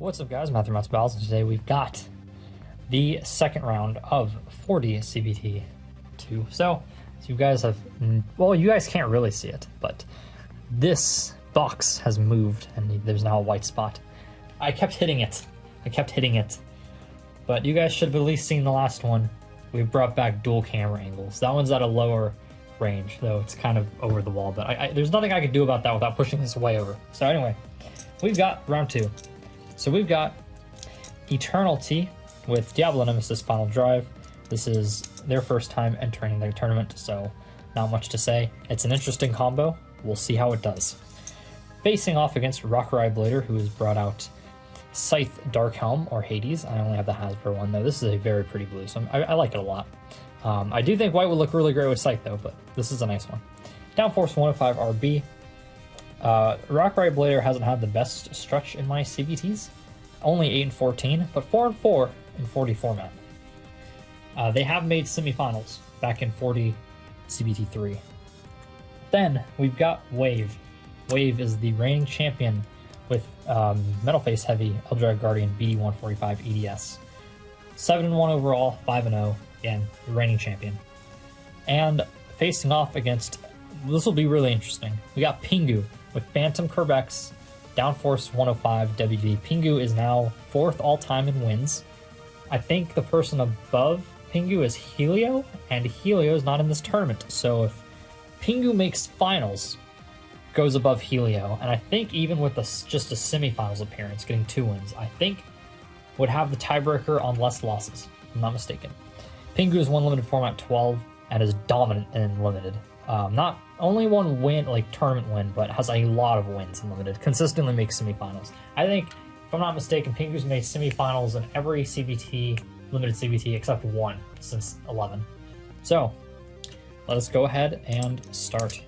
What's up, guys? Matthew Mouse Battles, and today we've got the second round of 40 CBT2. So you guys have, well, you guys can't really see it, but this box has moved and there's now a white spot. I kept hitting it, but you guys should have at least seen the last one. We've brought back dual camera angles. That one's at a lower range, though it's kind of over the wall, but there's nothing I can do about that without pushing this way over. So anyway, we've got round two. So we've got Eternity with Diablo Nemesis Final Drive. This is their first time entering the tournament, so not much to say. It's an interesting combo. We'll see how it does. Facing off against Rakurai Blader, who has brought out Scythe Darkhelm, or Hades. I only have the Hasbro one, though. This is a very pretty blue, so I like it a lot. I do think white would look really great with Scythe, though, but this is a nice one. Downforce 105 RB. Rakurai Blader hasn't had the best stretch in my CBTs. Only 8 and 14, but 4 and 4 in 40 format. They have made semifinals back in 40 CBT3. Then we've got Wave. Wave is the reigning champion with Metal Face Heavy Eldrad Guardian BD145 EDS. 7 and 1 overall, 5 and 0. Again, the reigning champion. And facing off against, this will be really interesting. We got Pingu with Phantom Kerbex, Downforce 105 WD. Pingu is now 4th all-time in wins. I think the person above Pingu is Helio, and Helio is not in this tournament. So if Pingu makes finals, goes above Helio, and I think even with just a semifinals appearance, getting 2 wins, I think would have the tiebreaker on less losses, if I'm not mistaken. Pingu is one limited format 12 and is dominant in limited. Not only one win, like tournament win, but has a lot of wins in limited. Consistently makes semifinals. I think, if I'm not mistaken, Pingu's made semifinals in every CBT, limited CBT, except one since 11. So, let us go ahead and start.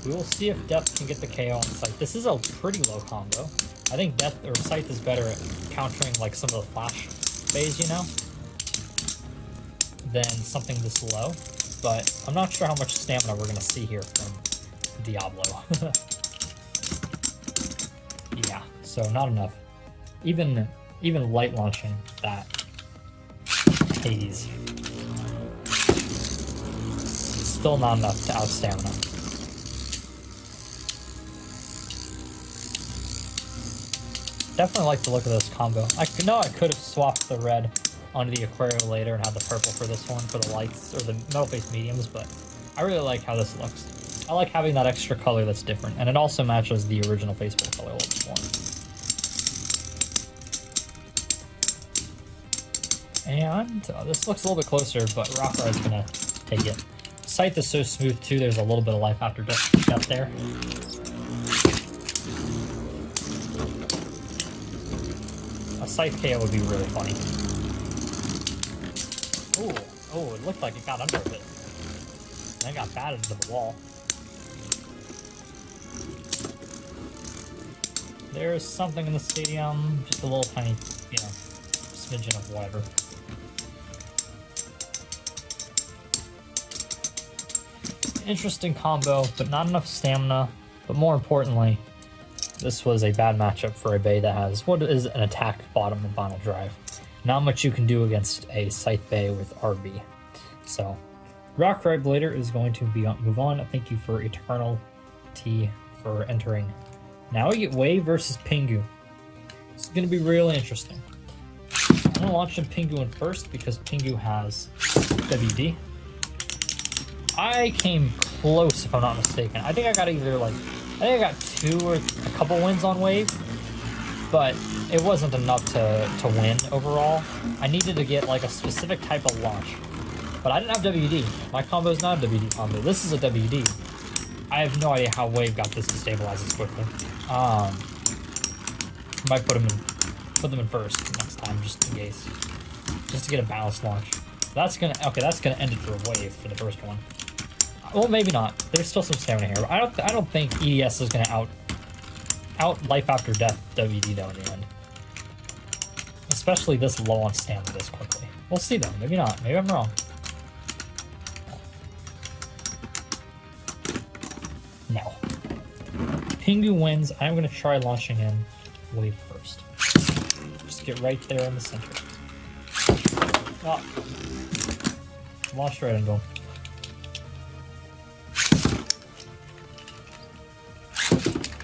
We will see if Death can get the KO on Scythe. This is a pretty low combo. I think Death or Scythe is better at countering like some of the flash bays, you know, than something this low. But I'm not sure how much stamina we're gonna see here from Diablo. Yeah, so not enough. Even light launching that Hades, still not enough to out stamina. Definitely like the look of this combo. I could have swapped the red onto the Aquario later and had the purple for this one for the lights, or the metal face mediums, but I really like how this looks. I like having that extra color that's different, and it also matches the original baseball color a little bit more. And this looks a little bit closer, but Rakurai is going to take it. Scythe is so smooth too, there's a little bit of life after death there. A Scythe KO would be really funny. Oh, it looked like it got under a bit. And it got batted into the wall. There's something in the stadium, just a little tiny, you know, smidgen of whatever. Interesting combo, but not enough stamina. But more importantly, this was a bad matchup for a Bay that has what is an attack bottom and final drive. Not much you can do against a Scythe Bay with RB. So, Rakurai Blader is going to move on. Thank you for Eternal T for entering. Now we get Wave versus Pingu. This is going to be really interesting. I'm going to launch in Pingu in first because Pingu has WD. I came close, if I'm not mistaken. I think I got either like, I got 2 or a couple wins on Wave, but it wasn't enough to win overall. I needed to get like a specific type of launch, but I didn't have WD. My combo is not a WD combo. This is a WD. I have no idea how Wave got this to stabilize this quickly. Might put them in first next time, just in case, just to get a balanced launch. That's gonna end it for a Wave for the first one. Well, maybe not. There's still some stamina here, but I don't think EDS is gonna out life after death WD though in the end. Especially this low on stamina this quickly. We'll see though. Maybe not. Maybe I'm wrong. No. Pingu wins. I'm going to try launching in Wave first. Just get right there in the center. Oh. Launch right into him.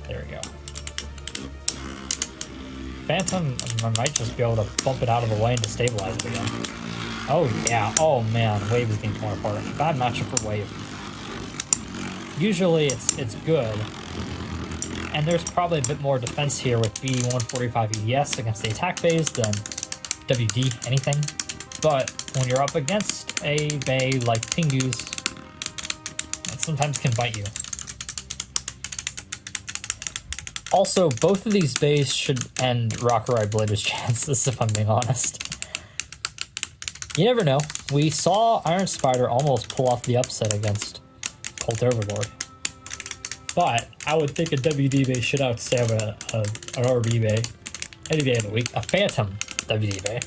There we go. Phantom, I might just be able to bump it out of the way and destabilize it again. Oh yeah, oh man, Wave is being torn apart. Bad matchup for Wave. Usually it's good, and there's probably a bit more defense here with B145 EDS against the attack phase than WD anything. But when you're up against a bay like Pingu's, it sometimes can bite you. Also, both of these bays should end Rakurai Blader's chances, if I'm being honest. You never know. We saw Iron Spider almost pull off the upset against Cult Overlord. But I would think a WD bay should outstab an RB bay any day of the week. A Phantom WD bay.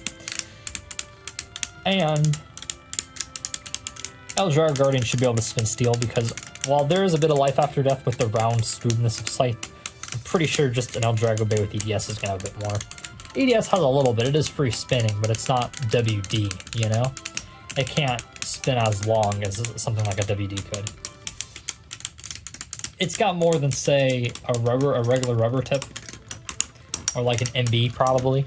And Eldrago Guardian should be able to spin steel because while there is a bit of life after death with the round smoothness of sight, I'm pretty sure just an Eldrago bay with EDS is going to have a bit more. EDS has a little bit. It is free spinning, but it's not WD, you know? It can't spin as long as something like a WD could. It's got more than, say, a regular rubber tip. Or like an MB, probably.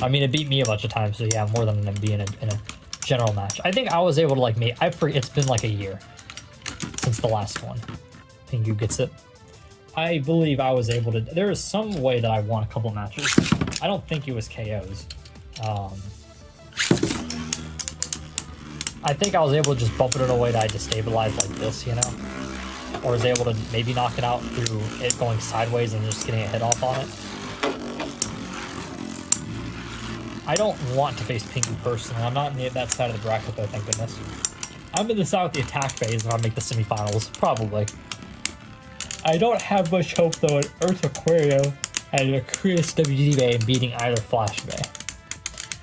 I mean, it beat me a bunch of times, so yeah, more than an MB in a general match. I think I was able to, like, it's been like a year since the last one. Pingu gets it. I believe I was able to... There is some way that I won a couple matches. I don't think it was KOs. I think I was able to just bump it in a way that I destabilized like this, you know? Or was able to maybe knock it out through it going sideways and just getting a hit off on it. I don't want to face Pingu personally. I'm not in that side of the bracket though, thank goodness. I'm in the side with the attack phase if I make the semifinals, probably. I don't have much hope though in Earth Aquario and a Chris WD Bay beating either Flash Bay.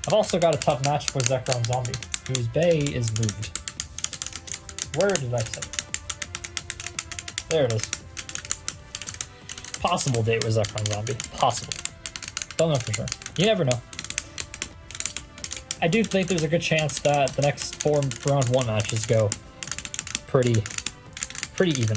I've also got a tough match for Zekrom Zombie, whose Bay is moved. Where did I say? There it is. Possible date with Zekrom Zombie. Possible. Don't know for sure. You never know. I do think there's a good chance that the next 4 round 1 matches go pretty even.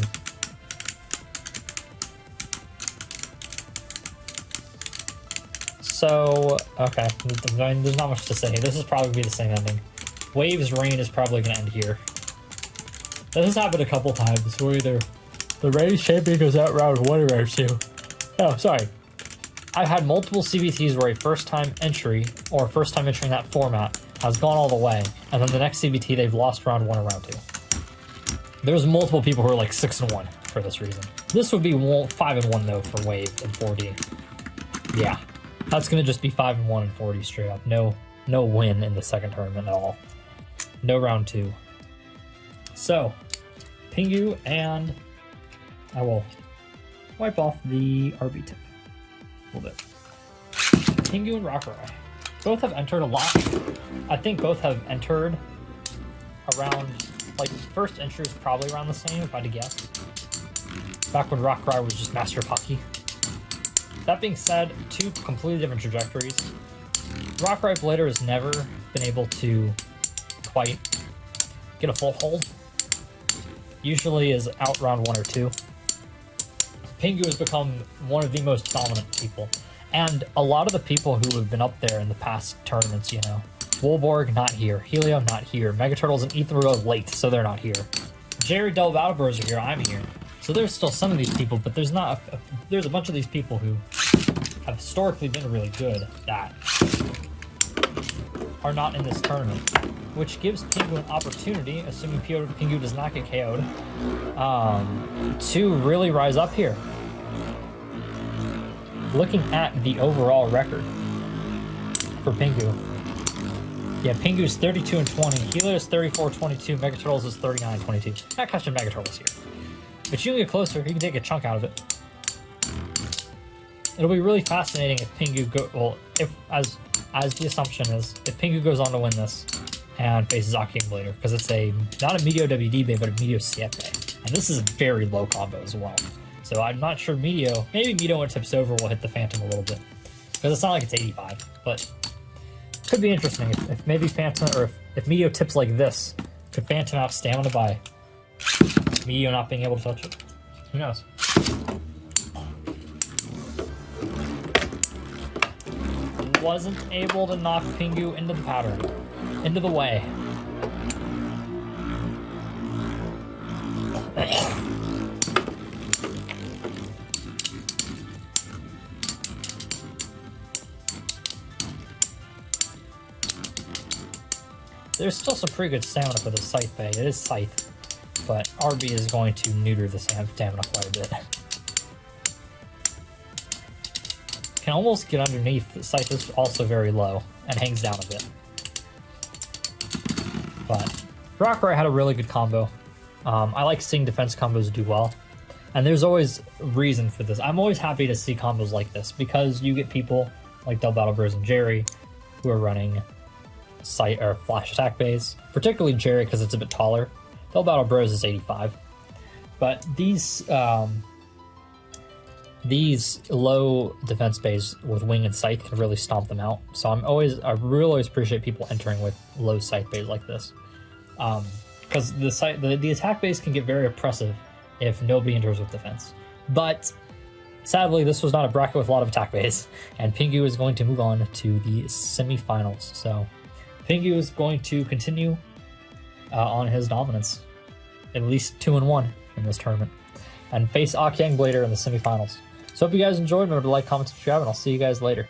So, okay, there's not much to say. This is probably going to be the same ending. Wave's reign is probably going to end here. This has happened a couple times where either the reigning champion goes out round 1 or round 2. Oh, sorry. I've had multiple CBTs where a first-time entry, or first-time entering that format, has gone all the way, and then the next CBT they've lost round 1 or round 2. There's multiple people who are like 6-1 for this reason. This would be 5-1 though for Wave and 4D. Yeah. That's going to just be 5-1 and 40 straight up. No win in the second tournament at all. No round 2. So, Pingu, and I will wipe off the RB tip a little bit. Pingu and Rakurai. Both have entered a lot. I think both have entered around, like, first entry is probably around the same, if I had to guess. Back when Rakurai was just Master Pucky. That being said, 2 completely different trajectories. Rakurai Blader has never been able to quite get a full hold. Usually is out round 1 or 2. Pingu has become one of the most dominant people. And a lot of the people who have been up there in the past tournaments, you know, Wolborg, not here. Helio, not here. Megaturtles and Ether are late, so they're not here. Jerry Del Valbros are here, I'm here. So there's still some of these people, but there's not. There's a bunch of these people who have historically been really good that are not in this tournament, which gives Pingu an opportunity, assuming Pingu does not get KO'd, to really rise up here. Looking at the overall record for Pingu, yeah, Pingu's 32-20, Helio's 34-22, Megaturtles is 39-22. Not catching Megaturtles here. But you can get closer, you can take a chunk out of it. It'll be really fascinating if Pingu as the assumption is, if Pingu goes on to win this and faces Aki and Blader, because it's not a Medio WD bay, but a Medio CF bay. And this is a very low combo as well. So I'm not sure Meteor, maybe Meteor when it tips over will hit the Phantom a little bit. Because it's not like it's 85, but could be interesting if maybe Phantom, or if Meteor tips like this, could Phantom out stamina by Meteor not being able to touch it? Who knows? Wasn't able to knock Pingu into the pattern, into the way. There's still some pretty good stamina for the Scythe Bay. It is Scythe, but RB is going to neuter the stamina quite a bit. Can almost get underneath. The Scythe is also very low and hangs down a bit. But Rakurai had a really good combo. I like seeing defense combos do well. And there's always reason for this. I'm always happy to see combos like this because you get people like Double Battle Bros and Jerry who are running sight or flash attack bays, particularly Jerry because it's a bit taller. Double Battle Bros is 85. But these low defense bays with wing and scythe can really stomp them out. So I really always appreciate people entering with low scythe bays like this. Because the attack base can get very oppressive if nobody enters with defense. But sadly, this was not a bracket with a lot of attack base, and Pingu is going to move on to the semifinals. So Pingu is going to continue on his dominance, at least 2-1 in this tournament, and face Akyang Blader in the semifinals. So hope you guys enjoyed. Remember to like, comment, subscribe, and I'll see you guys later.